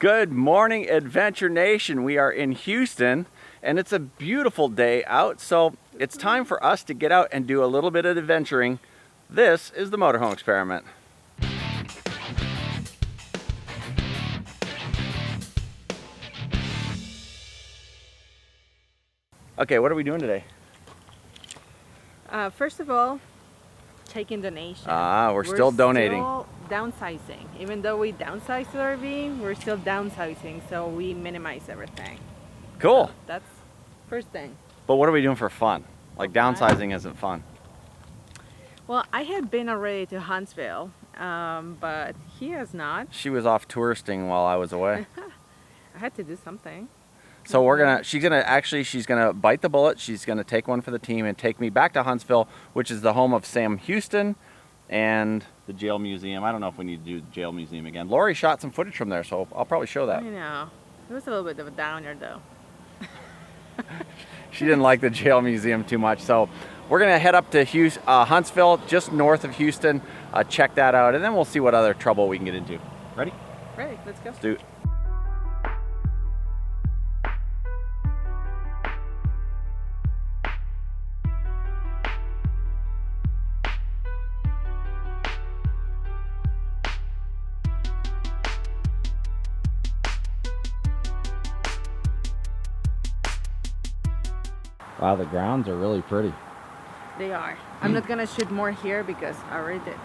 Good morning, Adventure Nation. We are in Houston and it's a beautiful day out, so it's time for us to get out and do a little bit of adventuring. This is the Motorhome Experiment. Okay, what are we doing today? First of all, taking donations. We're still donating. Still downsizing. Even though we downsized the RV, we're still downsizing, so we minimize everything. Cool. So that's first thing. But what are we doing for fun? Like downsizing isn't fun. Well, I had been already to Huntsville, but he has not. She was off touristing while I was away. I had to do something. So she's gonna bite the bullet. She's gonna take one for the team and take me back to Huntsville, which is the home of Sam Houston and the jail museum. I don't know if we need to do the jail museum again. Lori shot some footage from there, so I'll probably show that. I know. It was a little bit of a downer though. She didn't like the jail museum too much, so we're gonna head up to Huntsville, just north of Houston, check that out, and then we'll see what other trouble we can get into. Ready? Ready, let's go. Let's do it. Wow, the grounds are really pretty. They are. I'm not gonna shoot more here because I already did.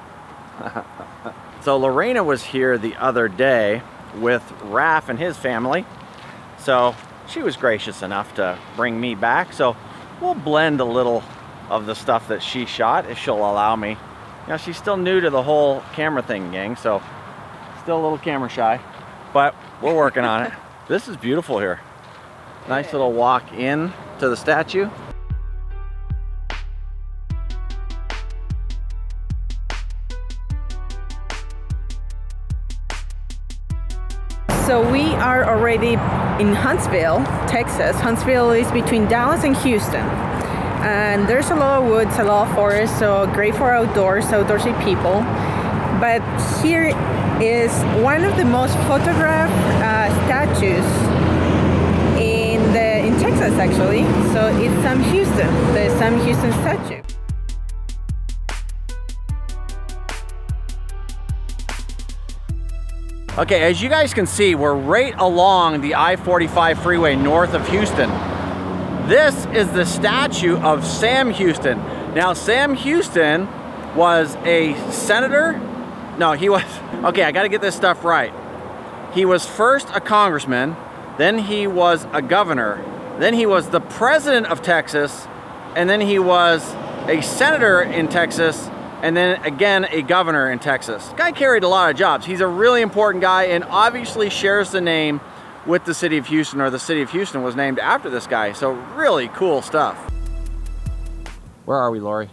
So Lorena was here the other day with Raph and his family. So she was gracious enough to bring me back. So we'll blend a little of the stuff that she shot if she'll allow me. You know, she's still new to the whole camera thing, gang, so still a little camera shy, but we're working on it. This is beautiful here. Nice little walk in to the statue. So we are already in Huntsville, Texas. Huntsville is between Dallas and Houston. And there's a lot of woods, a lot of forest, so great for outdoorsy people. But here is one of the most photographed statues in Texas, actually. So it's Sam Houston, the Sam Houston statue. Okay, as you guys can see, we're right along the I-45 freeway north of Houston. This is the statue of Sam Houston. Now, Sam Houston was a senator. No, he was, okay, I gotta get this stuff right. He was first a congressman, then he was a governor, then he was the president of Texas, and then he was a senator in Texas, and then again a governor in Texas. Guy carried a lot of jobs. He's a really important guy and obviously shares the name with the city of Houston, or the city of Houston was named after this guy. So really cool stuff. Where are we, Lori?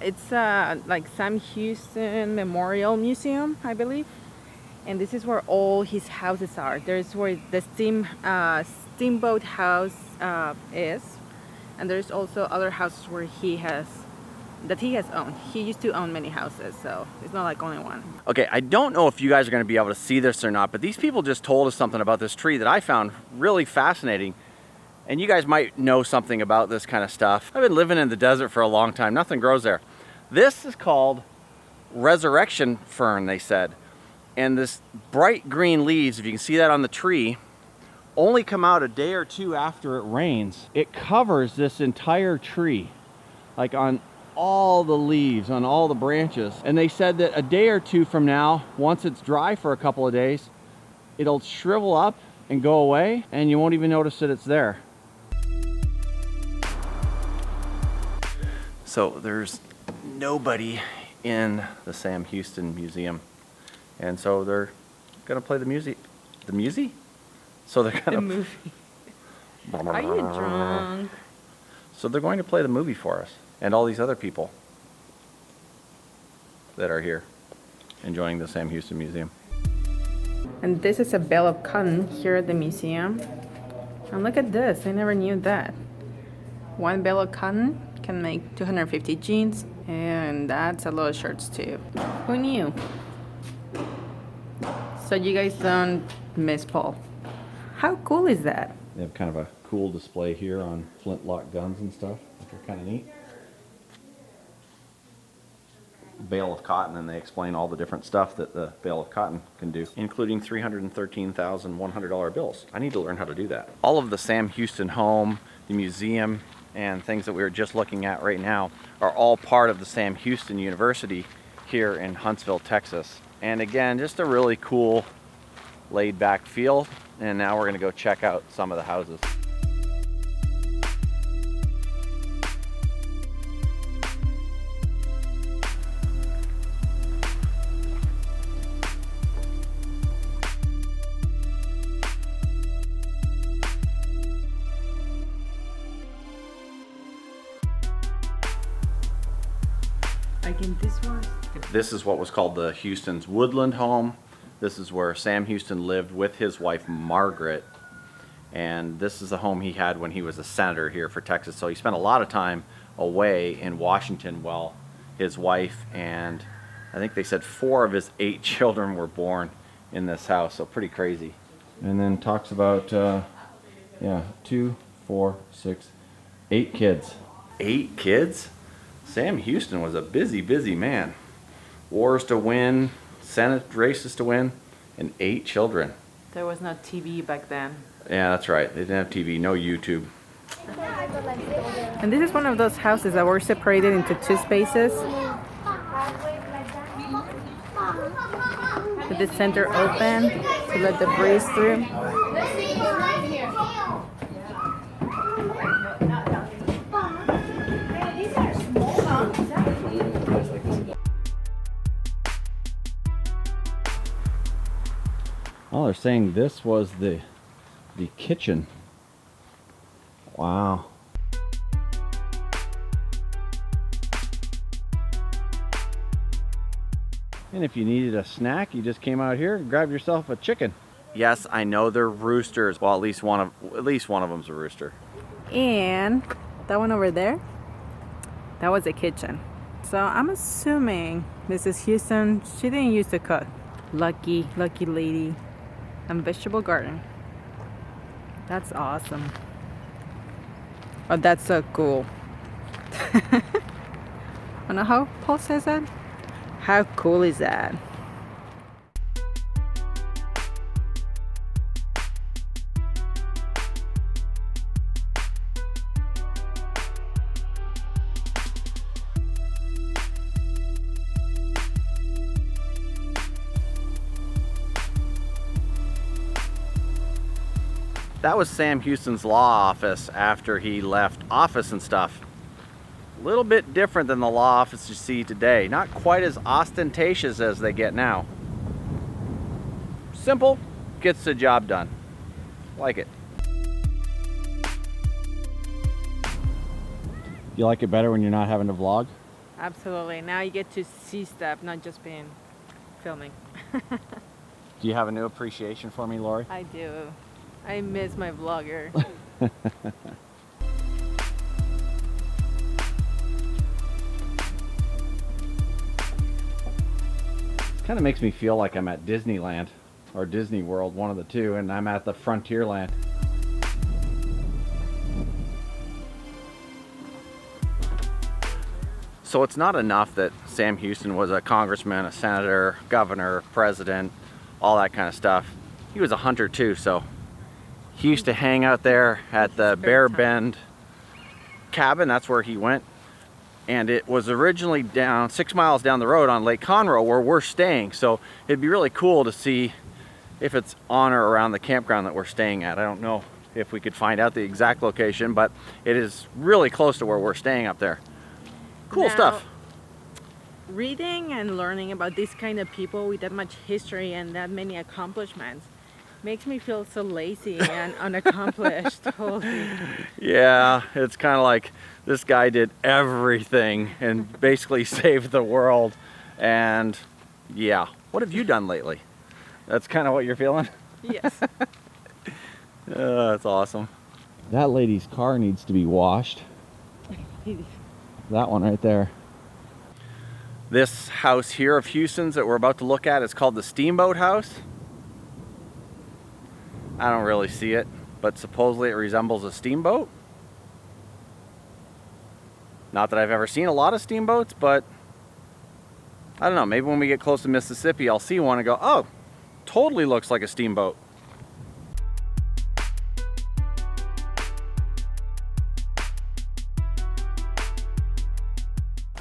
It's like Sam Houston Memorial Museum, I believe. And this is where all his houses are. There's where the steamboat house is. And there's also other houses where he has owned. He used to own many houses, so it's not like only one. Okay, I don't know if you guys are gonna be able to see this or not, but these people just told us something about this tree that I found really fascinating. And you guys might know something about this kind of stuff. I've been living in the desert for a long time. Nothing grows there. This is called resurrection fern, they said. And this bright green leaves, if you can see that on the tree, only come out a day or two after it rains. It covers this entire tree, like on all the leaves, on all the branches. And they said that a day or two from now, once it's dry for a couple of days, it'll shrivel up and go away, and you won't even notice that it's there. So there's nobody in the Sam Houston Museum. And so they're gonna play the music. The music? So they're gonna... The movie. Are you drunk? So they're going to play the movie for us. And all these other people that are here enjoying the Sam Houston Museum. And this is a bale of cotton here at the museum. And look at this, I never knew that. One bale of cotton can make 250 jeans, and that's a lot of shirts too. Who knew? So you guys don't miss Paul. How cool is that? They have kind of a cool display here on flintlock guns and stuff, which are kind of neat. Bale of cotton, and they explain all the different stuff that the bale of cotton can do, including $313,100 bills. I need to learn how to do that. All of the Sam Houston home, the museum, and things that we were just looking at right now are all part of the Sam Houston University here in Huntsville, Texas. And again, just a really cool laid back feel. And now we're gonna go check out some of the houses. Like in this one? This is what was called the Houston's Woodland home. This is where Sam Houston lived with his wife Margaret, and this is the home he had when he was a senator here for Texas. So he spent a lot of time away in Washington while his wife and I think they said 4 of his 8 children were born in this house. So pretty crazy. And then talks about 2, 4, 6, 8 kids. 8 kids? Sam Houston was a busy man. Wars to win, Senate races to win, and 8 children. There was no TV back then. Yeah, that's right. They didn't have TV, no YouTube. And this is one of those houses that were separated into 2 spaces. With the center open to let the breeze through. Oh, they're saying this was the kitchen. Wow. And if you needed a snack, you just came out here and grabbed yourself a chicken. Yes, I know they're roosters. Well, at least one of them's a rooster. And that one over there, that was a kitchen. So I'm assuming Mrs. Houston, she didn't used to cook. Lucky lady. And vegetable garden. That's awesome. Oh, that's so cool. I know how Paul says that. How cool is that? That was Sam Houston's law office after he left office and stuff. A little bit different than the law office you see today. Not quite as ostentatious as they get now. Simple, gets the job done. Like it. You like it better when you're not having to vlog? Absolutely. Now you get to see stuff, not just being filming. Do you have a new appreciation for me, Lori? I do. I miss my vlogger. Kind of makes me feel like I'm at Disneyland or Disney World, one of the two, and I'm at the Frontierland. So it's not enough that Sam Houston was a congressman, a senator, governor, president, all that kind of stuff. He was a hunter too, so he used to hang out there at the Bear Bend cabin. That's where he went. And it was originally down 6 miles down the road on Lake Conroe where we're staying. So it'd be really cool to see if it's on or around the campground that we're staying at. I don't know if we could find out the exact location, but it is really close to where we're staying up there. Cool stuff. Reading and learning about this kind of people with that much history and that many accomplishments makes me feel so lazy and unaccomplished. Totally. Yeah, it's kind of like this guy did everything and basically saved the world. And yeah, what have you done lately? That's kind of what you're feeling? Yes. That's awesome. That lady's car needs to be washed. That one right there. This house here of Houston's that we're about to look at is called the Steamboat House. I don't really see it, but supposedly it resembles a steamboat. Not that I've ever seen a lot of steamboats, but I don't know, maybe when we get close to Mississippi, I'll see one and go, oh, totally looks like a steamboat.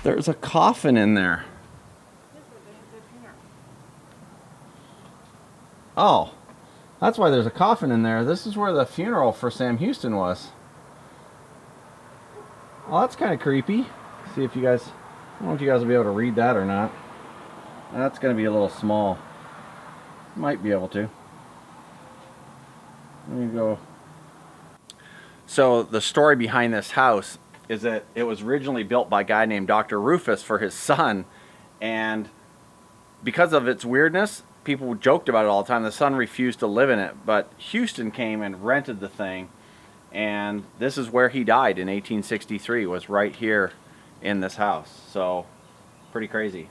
There's a coffin in there. Oh, that's why there's a coffin in there. This is where the funeral for Sam Houston was. Oh, that's kind of creepy. See if you guys, I don't know if you guys will be able to read that or not. That's going to be a little small. Might be able to. There you go. So the story behind this house is that it was originally built by a guy named Dr. Rufus for his son, and because of its weirdness, people joked about it all the time. The son refused to live in it, but Houston came and rented the thing, and this is where he died in 1863, was right here in this house. So pretty crazy.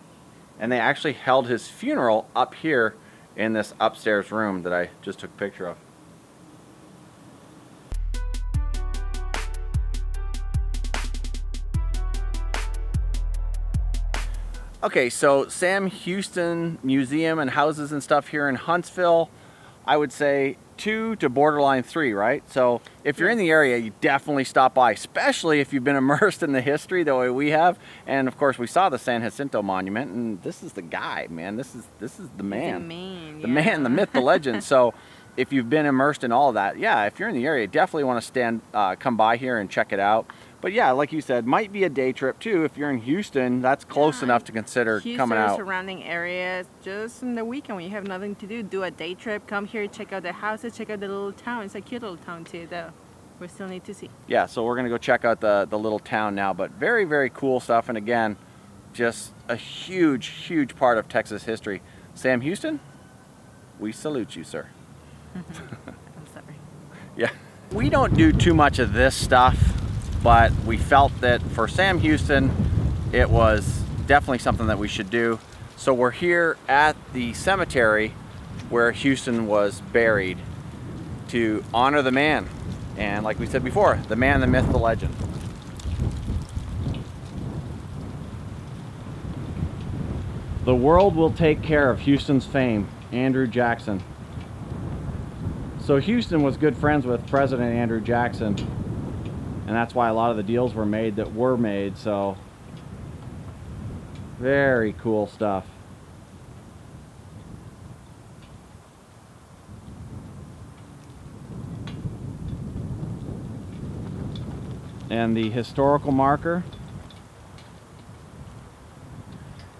And they actually held his funeral up here in this upstairs room that I just took a picture of. Okay, so Sam Houston Museum and houses and stuff here in Huntsville, I would say 2 to borderline 3, right? So if you're in the area, you definitely stop by, especially if you've been immersed in the history the way we have. And of course, we saw the San Jacinto Monument, and this is the guy, man. This is the man. The man, the myth, the legend. So if you've been immersed in all of that, yeah, if you're in the area, definitely want to come by here and check it out. But yeah, like you said, might be a day trip too. If you're in Houston, that's close enough to consider coming out. Surrounding areas, just in the weekend when you have nothing to do a day trip. Come here, check out the houses, check out the little town. It's a cute little town too, though. We still need to see. Yeah, so we're gonna go check out the little town now. But very, very cool stuff. And again, just a huge, huge part of Texas history. Sam Houston, we salute you, sir. I'm sorry. Yeah, we don't do too much of this stuff, but we felt that for Sam Houston, it was definitely something that we should do. So we're here at the cemetery where Houston was buried to honor the man. And like we said before, the man, the myth, the legend. The world will take care of Houston's fame, Andrew Jackson. So Houston was good friends with President Andrew Jackson, and that's why a lot of the deals were made that were made. So very cool stuff. And the historical marker,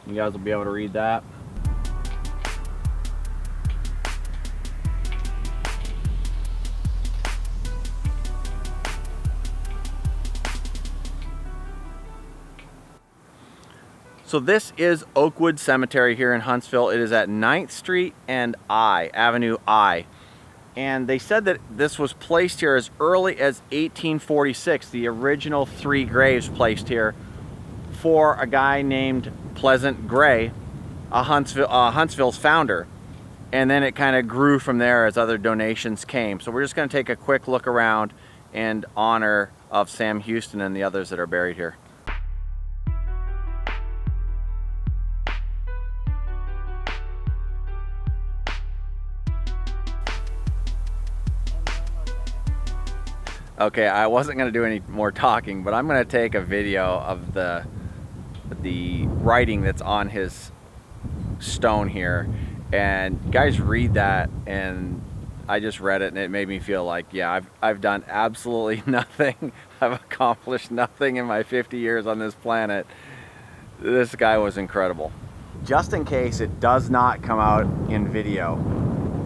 you guys will be able to read that. So this is Oakwood Cemetery here in Huntsville. It is at 9th Street and Avenue I. And they said that this was placed here as early as 1846, the original 3 graves placed here for a guy named Pleasant Gray, Huntsville's founder. And then it kind of grew from there as other donations came. So we're just going to take a quick look around in honor of Sam Houston and the others that are buried here. Okay, I wasn't going to do any more talking, but I'm going to take a video of the writing that's on his stone here. And guys, read that, and I just read it and it made me feel like, yeah, I've done absolutely nothing. I've accomplished nothing in my 50 years on this planet. This guy was incredible. Just in case it does not come out in video,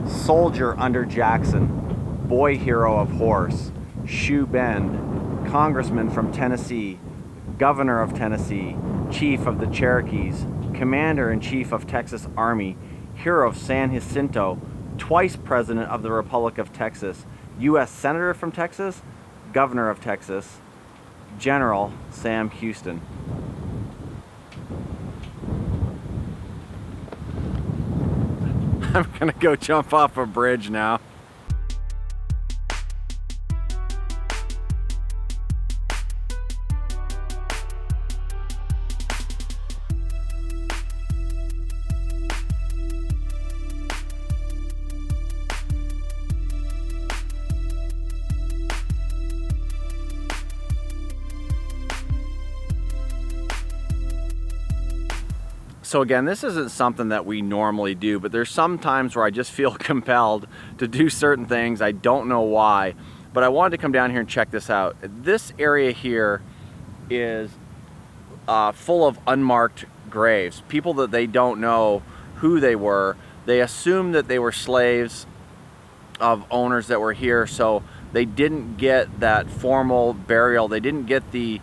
soldier under Jackson, boy hero of horse, Shoe Bend, congressman from Tennessee, governor of Tennessee, chief of the Cherokees, commander-in-chief of Texas Army, hero of San Jacinto, twice president of the Republic of Texas, U.S. senator from Texas, governor of Texas, General Sam Houston. I'm gonna go jump off a bridge now. So again, this isn't something that we normally do, but there's some times where I just feel compelled to do certain things. I don't know why, but I wanted to come down here and check this out. This area here is full of unmarked graves, people that they don't know who they were. They assume that they were slaves of owners that were here, so they didn't get that formal burial. They didn't get the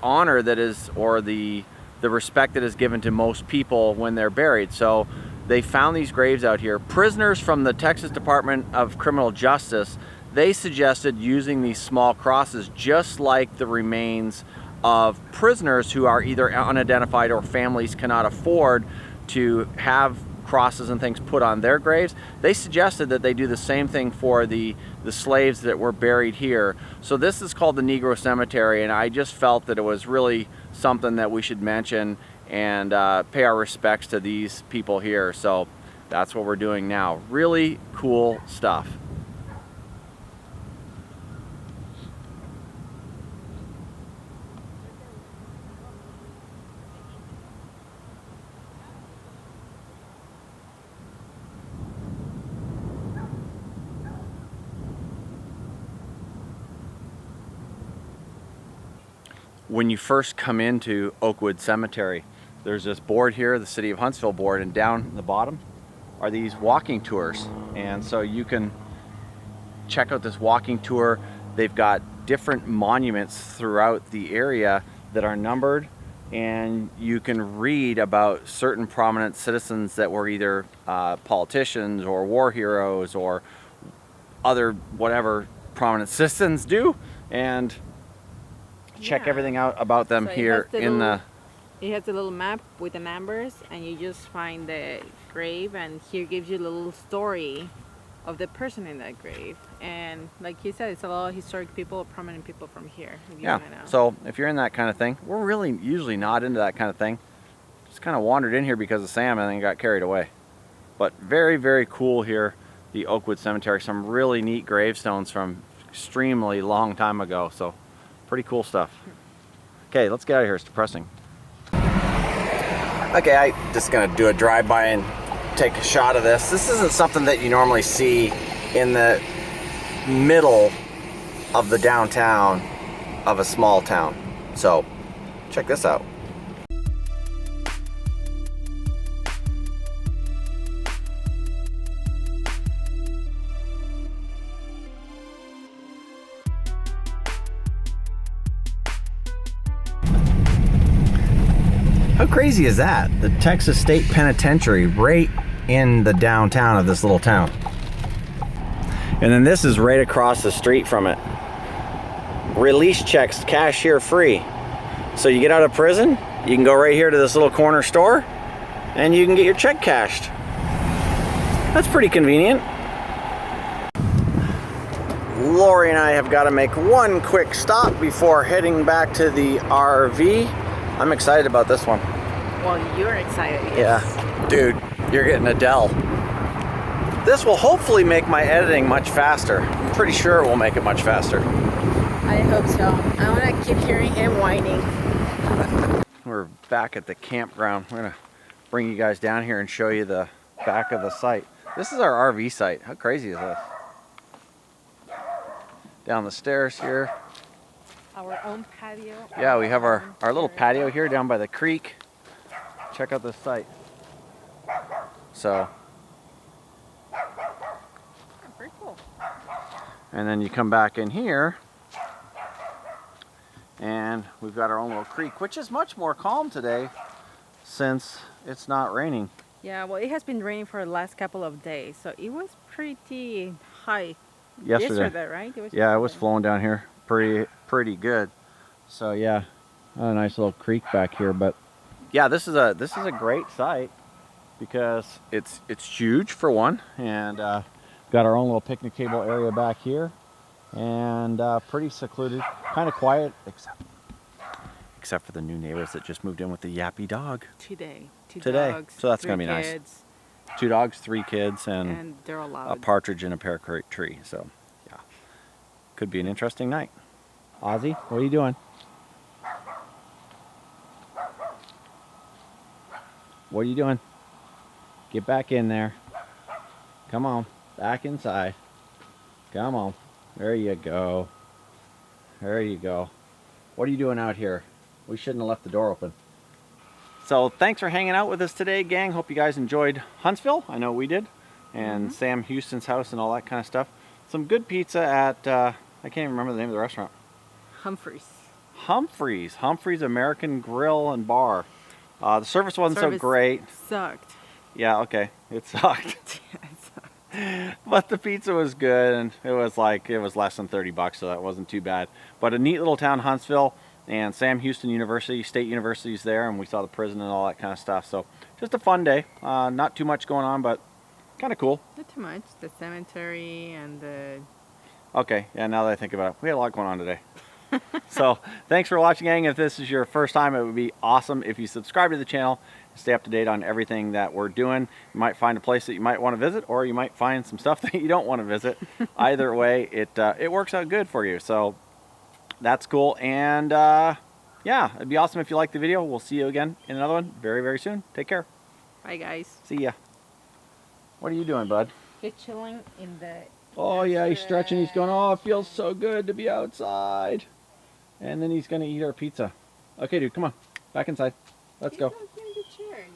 honor that is, or the respect that is given to most people when they're buried. So they found these graves out here. Prisoners from the Texas Department of Criminal Justice, they suggested using these small crosses just like the remains of prisoners who are either unidentified or families cannot afford to have crosses and things put on their graves. They suggested that they do the same thing for the slaves that were buried here. So this is called the Negro Cemetery, and I just felt that it was really something that we should mention and pay our respects to these people here. So that's what we're doing now. Really cool stuff. When you first come into Oakwood Cemetery, there's this board here, the City of Huntsville board, and down at the bottom are these walking tours. And so you can check out this walking tour. They've got different monuments throughout the area that are numbered, and you can read about certain prominent citizens that were either politicians or war heroes or other whatever prominent citizens do, and check everything out about them. So here in the... It has a little map with the numbers, and you just find the grave, and here gives you a little story of the person in that grave. And like you said, it's a lot of historic people, prominent people from here. Yeah, so if you're in that kind of thing, we're really usually not into that kind of thing. Just kind of wandered in here because of Sam and then got carried away. But very, very cool here, the Oakwood Cemetery. Some really neat gravestones from extremely long time ago. So pretty cool stuff. Okay, let's get out of here. It's depressing. Okay, I'm just gonna do a drive-by and take a shot of this. This isn't something that you normally see in the middle of the downtown of a small town. So check this out. How crazy is that? The Texas State Penitentiary right in the downtown of this little town. And then this is right across the street from it. Release checks, cashier free. So you get out of prison, you can go right here to this little corner store and you can get your check cashed. That's pretty convenient. Lori and I have got to make one quick stop before heading back to the RV. I'm excited about this one. Well, you're excited. Yes. Yeah. Dude, you're getting Adele. This will hopefully make my editing much faster. I'm pretty sure it will make it much faster. I hope so. I want to keep hearing him whining. We're back at the campground. We're going to bring you guys down here and show you the back of the site. This is our RV site. How crazy is this? Down the stairs here. Our own patio. Yeah, we have our little patio here down by the creek. Check out this site. So. Very cool. And then you come back in here and we've got our own little creek, which is much more calm today since it's not raining. Yeah, well, it has been raining for the last couple of days, so it was pretty high yesterday, right? It was flowing down here pretty good. So yeah, a nice little creek back here. But yeah, this is a great site because it's huge for one, and got our own little picnic table area back here, and pretty secluded, kind of quiet, except for the new neighbors that just moved in with the yappy dog today. Dogs, so that's gonna be kids. Nice. 2 dogs, 3 kids, and they're allowed. A partridge in a pear tree. So yeah, could be an interesting night. Ozzy, what are you doing? What are you doing? Get back in there. Come on, back inside. Come on. There you go. There you go. What are you doing out here? We shouldn't have left the door open. So thanks for hanging out with us today, gang. Hope you guys enjoyed Huntsville. I know we did. And Sam Houston's house and all that kind of stuff. Some good pizza at, I can't even remember the name of the restaurant. Humphreys American Grill and Bar. The service wasn't so great. Sucked. Yeah, okay. It sucked. But the pizza was good, and it was less than 30 bucks, so that wasn't too bad. But a neat little town, Huntsville, and Sam Houston University, State University's there, and we saw the prison and all that kind of stuff. So just a fun day. Not too much going on, but kind of cool. Not too much. The cemetery and the... Okay, yeah, now that I think about it, we had a lot going on today. So thanks for watching, gang. If this is your first time, it would be awesome if you subscribe to the channel and stay up to date on everything that we're doing. You might find a place that you might want to visit, or you might find some stuff that you don't want to visit. Either way, it works out good for you, so that's cool. And yeah, it'd be awesome if you liked the video. We'll see you again in another one very, very soon. Take care. Bye, guys. See ya. What are you doing, bud? You're chilling in the... Oh yeah, he's stretching. He's going, oh, it feels so good to be outside. And then he's going to eat our pizza. Okay, dude, come on. Back inside. Let's go.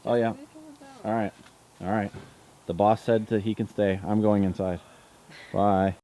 Oh, yeah. All right. All right. The boss said that he can stay. I'm going inside. Bye.